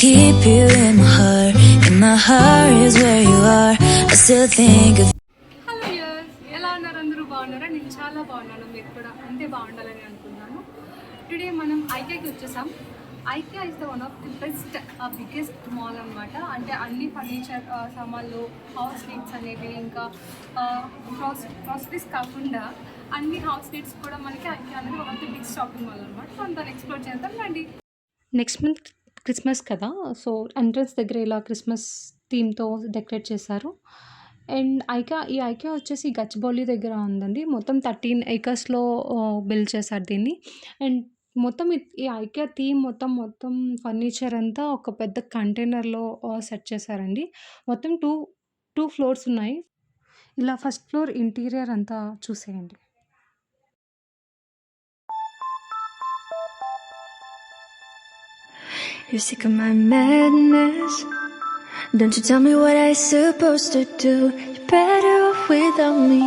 keep you in my heart is where you are. I still think of. Hello use, ఎలా ఉన్నారు? అందరూ బాగున్నారా? నేను చాలా బాగున్నాను, మీరు కూడా అంతే బాగుండాలని అనుకున్నాను. టుడే మనం ఐకియాకి వచ్చేసాం. IKEA is the one of the biggest mall అనమాట. అంటే అన్ని ఫర్నిచర్ సామాన్లు, హౌస్ నీడ్స్ అనేవి, ఇంకా గ్రాసరీస్ కాకుండా అన్ని హౌస్ నీడ్స్ కూడా మనకి ఐకియా అనేది one of the big shopping mall అనమాట. మనం దాన్ని ఎక్స్ప్లోర్ చేద్దాం రండి. నెక్స్ట్ మంత్ క్రిస్మస్ కదా, సో ఎంట్రన్స్ దగ్గర ఇలా క్రిస్మస్ థీమ్తో డెకరేట్ చేశారు. అండ్ ఐకియా వచ్చేసి గచ్చిబౌలి దగ్గర ఉందండి. మొత్తం 13 ఏకర్స్లో బిల్డ్ చేశారు దీన్ని. అండ్ మొత్తం ఈ ఐకియా థీమ్ మొత్తం ఫర్నిచర్ అంతా ఒక పెద్ద కంటైనర్లో సెట్ చేశారండి. మొత్తం టూ ఫ్లోర్స్ ఉన్నాయి. ఇలా ఫస్ట్ ఫ్లోర్ ఇంటీరియర్ అంతా చూసేయండి. You're sick of my madness. Don't you tell me what I supposed to do. You're better off without me.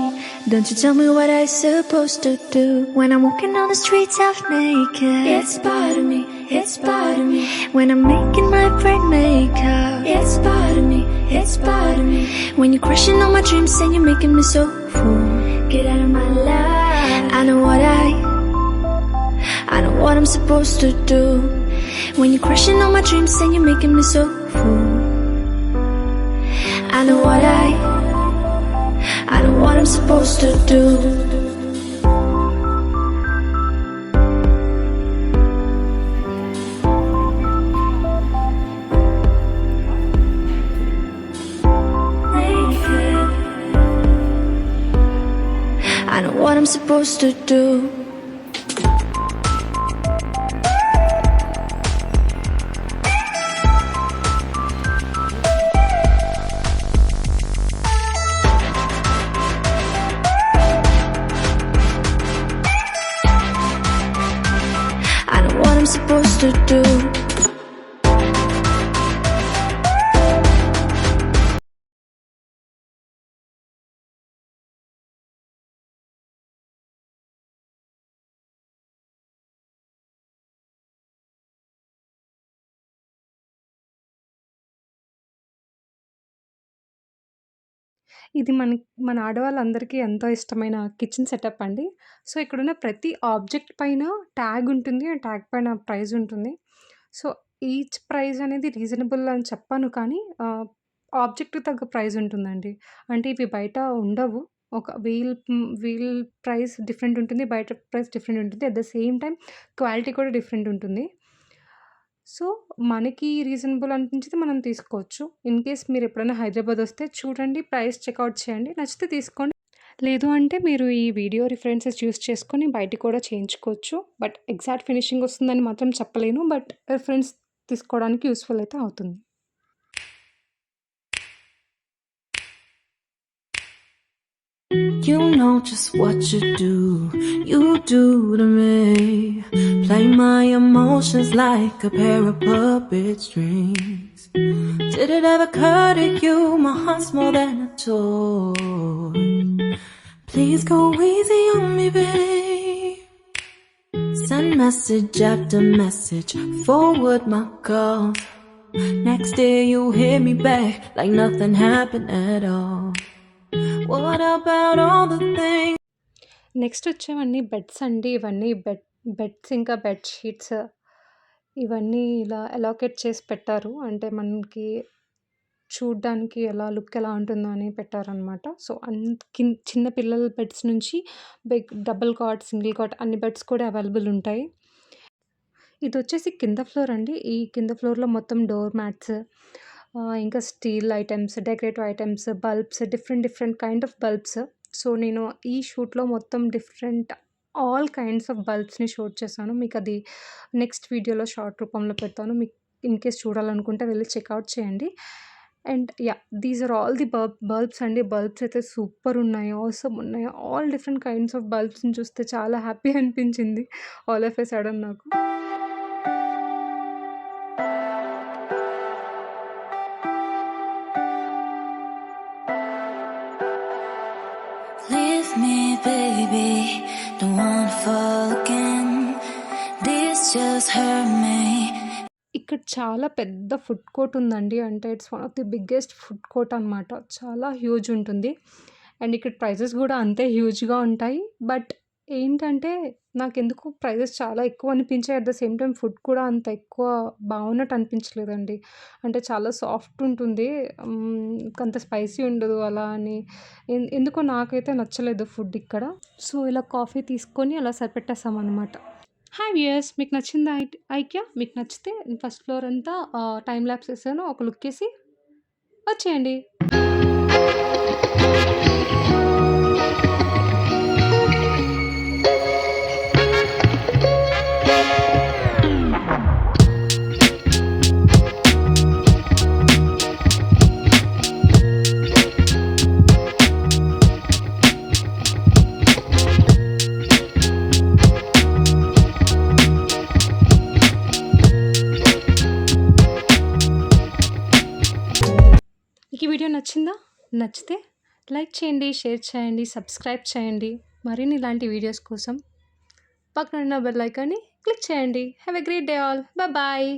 Don't you tell me what I supposed to do. When I'm walking on the streets half naked, it's part of me, it's part of me. When I'm making my brain makeup, it's part of me, it's part of me. When you're crushing all my dreams and you're making me so full, get out of my life. I know what I'm supposed to do. When you're crushing all my dreams and you're making me so full, I know what I'm supposed to do. Naked. I know what I'm supposed to do. I'm supposed to do. ఇది మన ఆడవాళ్ళందరికీ ఎంతో ఇష్టమైన kitchen setup అండి. So, ఇక్కడున్న ప్రతి object పైన tag ఉంటుంది. ఆ ట్యాగ్ పైన ప్రైస్ ఉంటుంది. సో, ఈచ్ ప్రైస్ అనేది రీజనబుల్ అని చెప్పను కానీ ఆబ్జెక్ట్‌కి తగ్గ ప్రైస్ ఉంటుందండి. అంటే ఇవి బయట ఉండవు. ఒక వీల్ ప్రైస్ డిఫరెంట్ ఉంటుంది. బయట ప్రైస్ డిఫరెంట్ ఉంటుంది. At the same time quality కూడా డిఫరెంట్ ఉంటుంది. సో, మనకి రీజనబుల్ అనిపించితే మనం తీసుకోవచ్చు. ఇన్‌కేస్ మీరెప్పుడైనా హైదరాబాద్ వస్తే చూడండి, ప్రైస్ చెకౌట్ చేయండి. నచ్చితే తీసుకోండి. లేదు అంటే మీరు ఈ వీడియో రిఫరెన్సెస్ యూజ్ చేసుకొని బయట కూడా చేయించుకోవచ్చు. బట్ ఎగ్జాక్ట్ ఫినిషింగ్ వస్తుందని మాత్రం చెప్పలేను. బట్ రిఫరెన్స్ తీసుకోవడానికి యూజ్‌ఫుల్ అయితే అవుతుంది. You know just what you do to me. Play my emotions like a pair of puppet strings. Did it ever occur to you my heart's more than a toy? Please go easy on me, babe. Send message after message, forward my calls. Next day you hit me back like nothing happened at all. What about all the things? Next వచ్చేవన్నీ beds అండి. ఇవన్నీ beds ఇంకా bed sheets ఇవన్నీ ఇలా allocate చేసి పెట్టారు. అంటే మనకి చూడ్డానికి లుక్ ఎలా ఉంటుందో అని పెట్టారనమాట. సో, చిన్న పిల్లల బెడ్స్ నుంచి డబుల్ కాట్, సింగిల్ కాట్ అన్ని బెడ్స్ కూడా అవైలబుల్ ఉంటాయి. ఇదొచ్చేసి కింద ఫ్లోర్ అండి. ఈ కింద ఫ్లోర్‌లో మొత్తం డోర్ మ్యాట్స్, ఇంకా steel items, decorative items, bulbs, different kind of bulbs. So, నేను ఈ షూట్‌లో మొత్తం ఆల్ కైండ్స్ ఆఫ్ బల్బ్స్‌ని షూట్ చేశాను. మీకది నెక్స్ట్ వీడియోలో షార్ట్ రూపంలో పెడతాను. మీకు ఇన్‌కేస్ చూడాలనుకుంటే వెళ్ళి చెక్‌ఔట్ చేయండి. And these are all the bulbs అండి. బల్బ్స్ అయితే సూపర్ ఉన్నాయి. ఆసమ్ ఉన్నాయి. ఆల్ డిఫరెంట్ కైండ్స్ ఆఫ్ బల్బ్స్‌ని చూస్తే చాలా హ్యాపీ అనిపించింది ఆల్ ఆఫ్ ఎ సడన్ నాకు. Leave me, baby, don't wanna fall again. This just hurt me. ఇక్కడ చాలా పెద్ద ఫుడ్ కోర్ట్ ఉందండి. అంటే it's one of the biggest food court అనమాట. చాలా హ్యూజ్ ఉంటుంది. అండ్ ఇక్కడ ప్రైజెస్ గూడా అంతే హ్యూజ్‌గా ఉంటాయి. బట్ ఏంటంటే నాకెందుకో ప్రైజెస్ చాలా ఎక్కువ అనిపించాయి. At the same time food కూడా అంత ఎక్కువ బాగున్నట్టు అనిపించలేదండి. అంటే చాలా సాఫ్ట్ ఉంటుంది. అంత స్పైసీ ఉండదు అలా అని. ఎందుకో నాకైతే నచ్చలేదు ఫుడ్ ఇక్కడ. సో, ఇలా కాఫీ తీసుకొని అలా సరిపెట్టేసామనమాట. హాయ్ వ్యూయర్స్, మీకు నచ్చిందా ఐక్య? మీకు నచ్చితే ఫస్ట్ ఫ్లోర్ అంతా టైమ్ ల్యాప్స్ ఏసాను. ఒక లుక్కేసి వచ్చేయండి. మీకు ఈ వీడియో నచ్చిందా? నచ్చితే లైక్ చేయండి, షేర్ చేయండి, సబ్స్క్రైబ్ చేయండి. మరిన్ని ఇలాంటి వీడియోస్ కోసం పక్కన ఉన్న బెల్ ఐకాన్ని క్లిక్ చేయండి. Have a great day all. Bye.